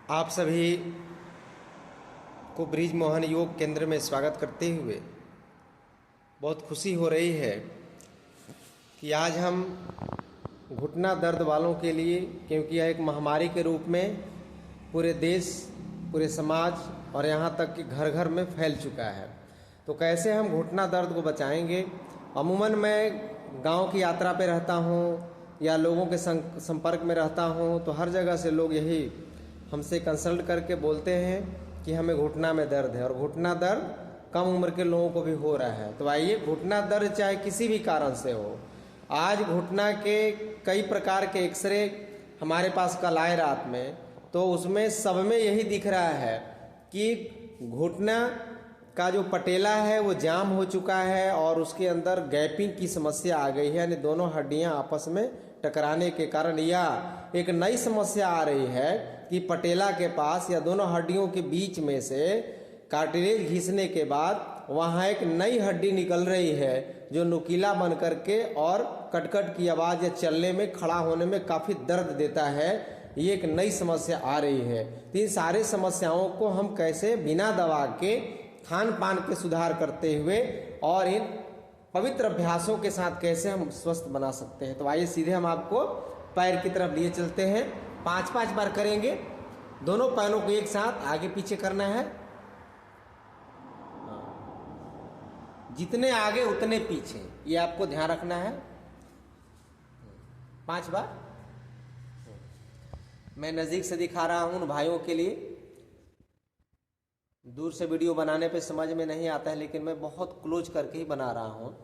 आप सभी को ब्रिज मोहन योग केंद्र में स्वागत करते हुए बहुत खुशी हो रही है कि आज हम घुटना दर्द वालों के लिए, क्योंकि यह एक महामारी के रूप में पूरे देश, पूरे समाज और यहाँ तक कि घर घर में फैल चुका है, तो कैसे हम घुटना दर्द को बचाएंगे। अमूमन मैं गांव की यात्रा पे रहता हूँ या लोगों के संपर्क में रहता हूँ, तो हर जगह से लोग यही हमसे कंसल्ट करके बोलते हैं कि हमें घुटना में दर्द है, और घुटना दर्द कम उम्र के लोगों को भी हो रहा है। तो आइए, घुटना दर्द चाहे किसी भी कारण से हो, आज घुटना के कई प्रकार के एक्सरे हमारे पास कल आए रात में, तो उसमें सब में यही दिख रहा है कि घुटना का जो पटेला है वो जाम हो चुका है और उसके अंदर गैपिंग की समस्या आ गई है, यानी दोनों हड्डियां आपस में टकराने के कारण, या एक नई समस्या आ रही है कि पटेला के पास या दोनों हड्डियों के बीच में से कार्टिलेज घिसने के बाद वहाँ एक नई हड्डी निकल रही है जो नुकीला बन करके और कटकट की आवाज़ या चलने में, खड़ा होने में काफ़ी दर्द देता है। ये एक नई समस्या आ रही है। तो इन सारे समस्याओं को हम कैसे बिना दवा के, खान पान के सुधार करते हुए और इन पवित्र अभ्यासों के साथ कैसे हम स्वस्थ बना सकते हैं। तो आइए सीधे हम आपको पैर की तरफ लिए चलते हैं। 5-5 बार करेंगे। दोनों पैरों को एक साथ आगे पीछे करना है, जितने आगे उतने पीछे, ये आपको ध्यान रखना है। 5 बार। मैं नज़दीक से दिखा रहा हूँ उन भाइयों के लिए, दूर से वीडियो बनाने पे समझ में नहीं आता है, लेकिन मैं बहुत क्लोज करके ही बना रहा हूँ।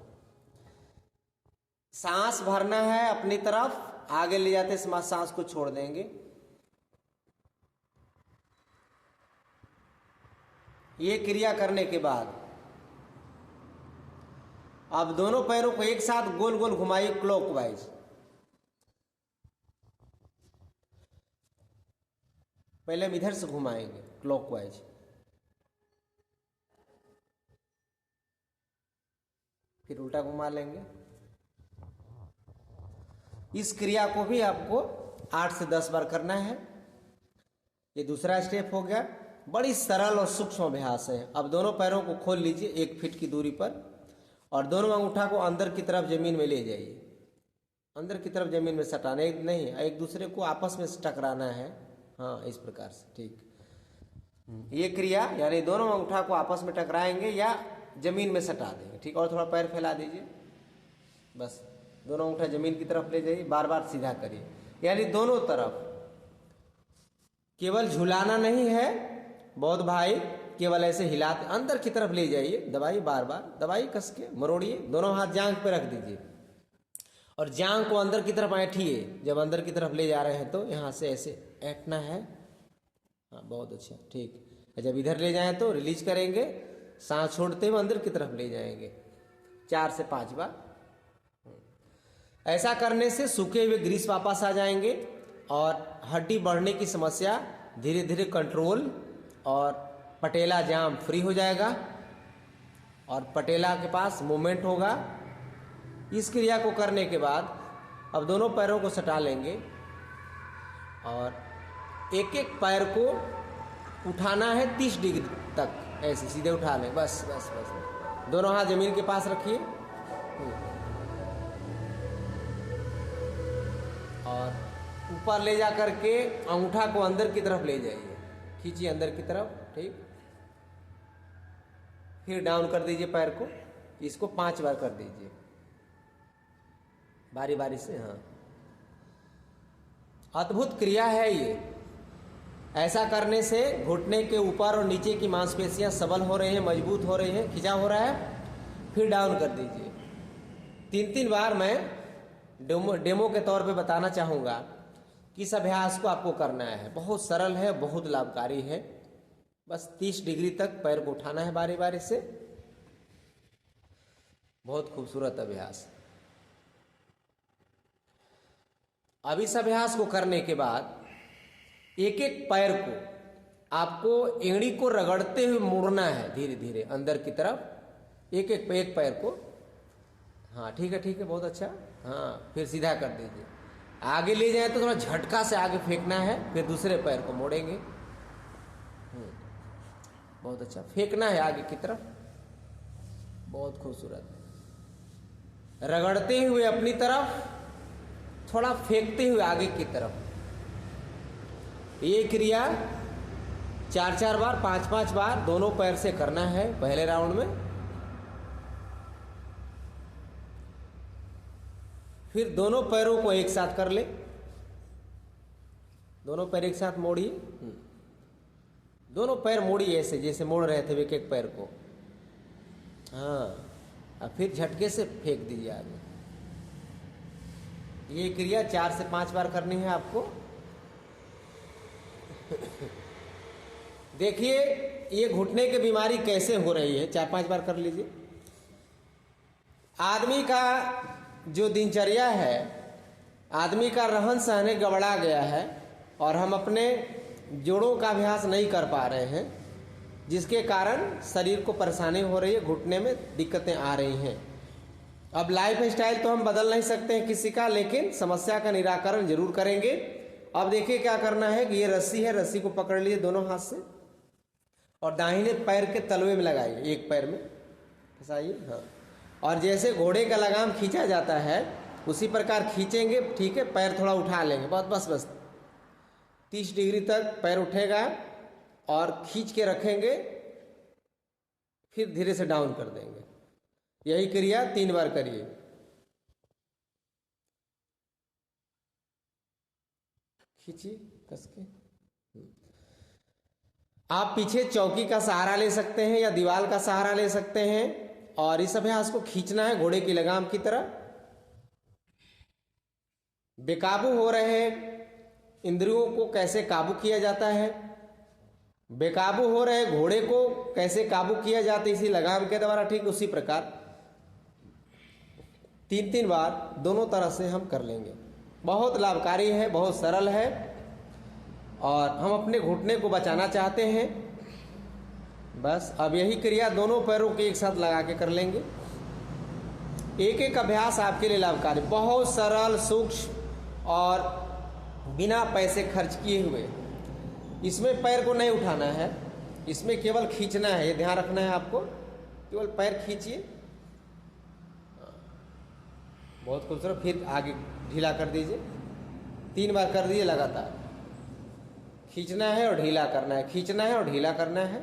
सांस भरना है अपनी तरफ, आगे ले जाते समय सांस को छोड़ देंगे। ये क्रिया करने के बाद अब दोनों पैरों को एक साथ गोल गोल घुमाइए क्लॉकवाइज। पहले हम इधर से घुमाएंगे क्लॉकवाइज, फिर उल्टा घुमा लेंगे। इस क्रिया को भी आपको 8 से 10 बार करना है। ये दूसरा स्टेप हो गया। बड़ी सरल और सूक्ष्म अभ्यास है। अब दोनों पैरों को खोल लीजिए 1 फीट की दूरी पर, और दोनों अंगूठा को अंदर की तरफ जमीन में ले जाइए। अंदर की तरफ जमीन में सटाने नहीं, एक दूसरे को आपस में टकराना है। हाँ, इस प्रकार से, ठीक। ये क्रिया यानी दोनों अंगूठा को आपस में टकराएंगे या जमीन में सटा देंगे, ठीक। और थोड़ा पैर फैला दीजिए, बस दोनों अंगूठा जमीन की तरफ ले जाइए, बार बार सीधा करिए, यानी दोनों तरफ। केवल झुलाना नहीं है बहुत भाई, केवल ऐसे हिलाते अंदर की तरफ ले जाइए, दबाइए, बार बार दबाइए, कस के मरोड़िए। दोनों हाथ जांघ पे रख दीजिए और जांघ को अंदर की तरफ ऐंठिए। जब अंदर की तरफ ले जा रहे हैं तो यहाँ से ऐसे ऐंठना है। हाँ, बहुत अच्छा, ठीक। जब इधर ले जाएं तो रिलीज करेंगे, सांस छोड़ते हुए अंदर की तरफ ले जाएंगे 4 से 5 बार। ऐसा करने से सूखे हुए ग्रीस वापस आ जाएंगे और हड्डी बढ़ने की समस्या धीरे धीरे कंट्रोल, और पटेला जाम फ्री हो जाएगा और पटेला के पास मूवमेंट होगा। इस क्रिया को करने के बाद अब दोनों पैरों को सटा लेंगे और एक एक पैर को उठाना है 30 डिग्री तक, ऐसे सीधे उठा लें, बस बस बस। दोनों हाथ जमीन के पास रखिए और ऊपर ले जा करके अंगूठा को अंदर की तरफ ले जाइए, खींचिए अंदर की तरफ, ठीक। फिर डाउन कर दीजिए पैर को। इसको 5 बार कर दीजिए बारी बारी से। हाँ, अद्भुत क्रिया है ये। ऐसा करने से घुटने के ऊपर और नीचे की मांसपेशियां सबल हो रही हैं, मजबूत हो रही हैं, खिंचाव हो रहा है। फिर डाउन कर दीजिए। 3-3 बार मैं डेमो के तौर पे बताना चाहूँगा कि इस अभ्यास को आपको करना है। बहुत सरल है, बहुत लाभकारी है। बस 30 डिग्री तक पैर को उठाना है बारी बारी से। बहुत खूबसूरत अभ्यास। अब इस अभ्यास को करने के बाद एक एक पैर को आपको एड़ी को रगड़ते हुए मुड़ना है धीरे धीरे अंदर की तरफ, एक पैर को। हाँ, ठीक है, ठीक है, बहुत अच्छा। हाँ, फिर सीधा कर दीजिए। आगे ले जाए तो थोड़ा झटका से आगे फेंकना है, फिर दूसरे पैर को मोड़ेंगे। बहुत अच्छा, फेंकना है आगे की तरफ, बहुत खूबसूरत, रगड़ते हुए अपनी तरफ, थोड़ा फेंकते हुए आगे की तरफ। ये क्रिया 4-4 बार 5-5 बार दोनों पैर से करना है पहले राउंड में। फिर दोनों पैरों को एक साथ कर ले, दोनों पैर एक साथ मोड़िए, दोनों पैर मोड़िए ऐसे जैसे मोड़ रहे थे एक एक पैर को। हाँ, और फिर झटके से फेंक दीजिए आगे। ये क्रिया 4 से 5 बार करनी है आपको। देखिए ये घुटने की बीमारी कैसे हो रही है, 4-5 बार कर लीजिए। आदमी का जो दिनचर्या है, आदमी का रहन सहन गड़बड़ा गया है और हम अपने जोड़ों का अभ्यास नहीं कर पा रहे हैं, जिसके कारण शरीर को परेशानी हो रही है, घुटने में दिक्कतें आ रही हैं। अब लाइफ स्टाइल तो हम बदल नहीं सकते हैं किसी का, लेकिन समस्या का निराकरण जरूर करेंगे। अब देखिए क्या करना है कि ये रस्सी है, रस्सी को पकड़ लीजिए दोनों हाथ से और दाहिने पैर के तलवे में लगाइए, एक पैर में फंसाइए। हाँ, और जैसे घोड़े का लगाम खींचा जाता है उसी प्रकार खींचेंगे, ठीक है। पैर थोड़ा उठा लेंगे, बस 30 डिग्री तक पैर उठेगा और खींच के रखेंगे, फिर धीरे से डाउन कर देंगे। यही क्रिया 3 बार करिए। खींचिए कस के। आप पीछे चौकी का सहारा ले सकते हैं या दीवार का सहारा ले सकते हैं और इस अभ्यास को खींचना है घोड़े की लगाम की तरह। बेकाबू हो रहे इंद्रियों को कैसे काबू किया जाता है, बेकाबू हो रहे घोड़े को कैसे काबू किया जाता है इसी लगाम के द्वारा, ठीक उसी प्रकार 3-3 बार दोनों तरह से हम कर लेंगे। बहुत लाभकारी है, बहुत सरल है और हम अपने घुटने को बचाना चाहते हैं। बस अब यही क्रिया दोनों पैरों के एक साथ लगा के कर लेंगे। एक एक अभ्यास आपके लिए लाभकारी, बहुत सरल, सूक्ष्म और बिना पैसे खर्च किए हुए। इसमें पैर को नहीं उठाना है, इसमें केवल खींचना है, ये ध्यान रखना है आपको। केवल पैर खींचिए, बहुत खूबसूरत। फिर आगे ढीला कर दीजिए, 3 बार कर दीजिए लगातार। खींचना है और ढीला करना है, खींचना है और ढीला करना है।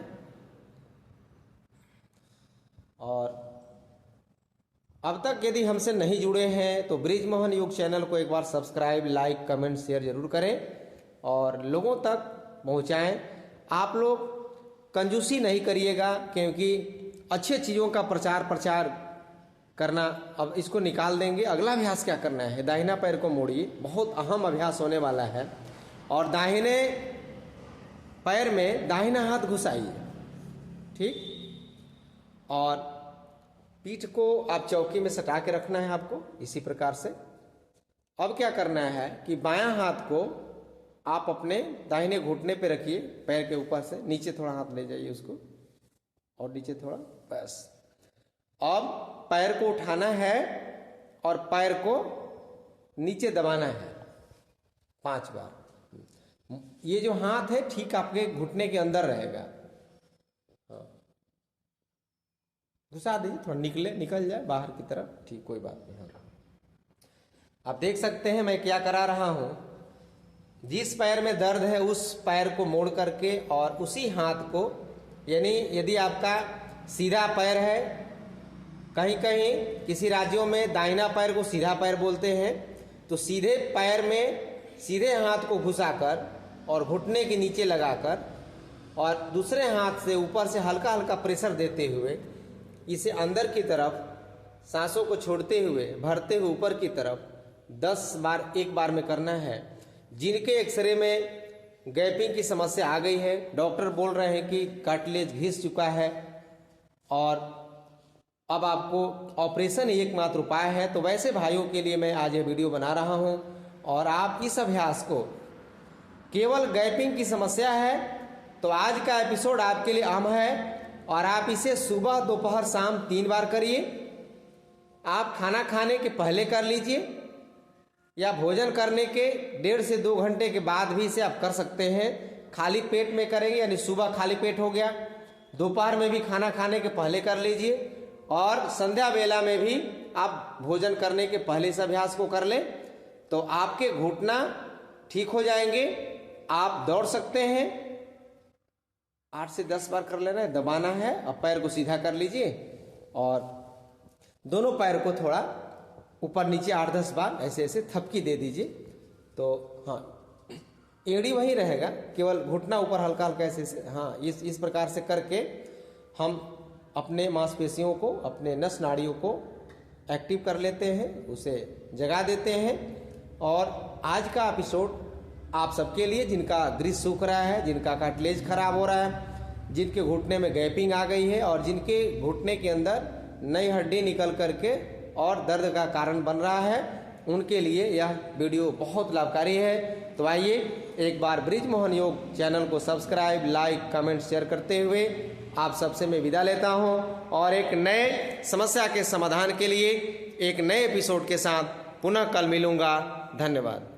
और अब तक यदि हमसे नहीं जुड़े हैं तो बृजमोहन योग चैनल को एक बार सब्सक्राइब, लाइक, कमेंट, शेयर जरूर करें और लोगों तक पहुंचाएं। आप लोग कंजूसी नहीं करिएगा, क्योंकि अच्छे चीज़ों का प्रचार करना। अब इसको निकाल देंगे। अगला अभ्यास क्या करना है, दाहिना पैर को मोड़िए, बहुत अहम अभ्यास होने वाला है। और दाहिने पैर में दाहिना हाथ घुसाइए, ठीक। और पीठ को आप चौकी में सटा के रखना है आपको इसी प्रकार से। अब क्या करना है कि बायां हाथ को आप अपने दाहिने घुटने पे रखिए, पैर के ऊपर से नीचे थोड़ा हाथ ले जाइए उसको और नीचे थोड़ा, बस। अब पैर को उठाना है और पैर को नीचे दबाना है 5 बार। ये जो हाथ है ठीक आपके घुटने के अंदर रहेगा। घुसा दीजिए, थोड़ा निकल जाए बाहर की तरफ, ठीक, कोई बात नहीं। हाँ, आप देख सकते हैं मैं क्या करा रहा हूं। जिस पैर में दर्द है उस पैर को मोड़ करके और उसी हाथ को, यानी यदि आपका सीधा पैर है, कहीं कहीं किसी राज्यों में दाहिना पैर को सीधा पैर बोलते हैं, तो सीधे पैर में सीधे हाथ को घुसाकर और घुटने के नीचे लगाकर और दूसरे हाथ से ऊपर से हल्का हल्का प्रेशर देते हुए इसे अंदर की तरफ सांसों को छोड़ते हुए भरते हुए ऊपर की तरफ 10 बार एक बार में करना है। जिनके एक्सरे में गैपिंग की समस्या आ गई है, डॉक्टर बोल रहे हैं कि कार्टिलेज घिस चुका है और अब आपको ऑपरेशन ही एकमात्र उपाय है, तो वैसे भाइयों के लिए मैं आज ये वीडियो बना रहा हूं। और आप इस अभ्यास को, केवल गैपिंग की समस्या है तो आज का एपिसोड आपके लिए अहम है और आप इसे सुबह, दोपहर, शाम 3 बार करिए। आप खाना खाने के पहले कर लीजिए या भोजन करने के 1.5 से 2 घंटे के बाद भी इसे आप कर सकते हैं। खाली पेट में करेंगे, यानी सुबह खाली पेट हो गया, दोपहर में भी खाना खाने के पहले कर लीजिए, और संध्या वेला में भी आप भोजन करने के पहले इस अभ्यास को कर लें, तो आपके घुटना ठीक हो जाएंगे। आप दौड़ सकते हैं, 8 से 10 बार कर लेना है, दबाना है। अब पैर को सीधा कर लीजिए और दोनों पैर को थोड़ा ऊपर नीचे 8-10 बार ऐसे ऐसे थपकी दे दीजिए। तो हाँ, एड़ी वही रहेगा, केवल घुटना ऊपर हल्का हल्का ऐसे ऐसे, हाँ, इस प्रकार से करके हम अपने मांसपेशियों को, अपने नस नाड़ियों को एक्टिव कर लेते हैं, उसे जगा देते हैं। और आज का एपिसोड आप सबके लिए, जिनका दृष्टि सूख रहा है, जिनका कार्टिलेज खराब हो रहा है, जिनके घुटने में गैपिंग आ गई है और जिनके घुटने के अंदर नई हड्डी निकल करके और दर्द का कारण बन रहा है, उनके लिए यह वीडियो बहुत लाभकारी है। तो आइए एक बार बृजमोहन योग चैनल को सब्सक्राइब, लाइक, कमेंट, शेयर करते हुए आप सबसे मैं विदा लेता हूं, और एक नए समस्या के समाधान के लिए एक नए एपिसोड के साथ पुनः कल मिलूंगा। धन्यवाद।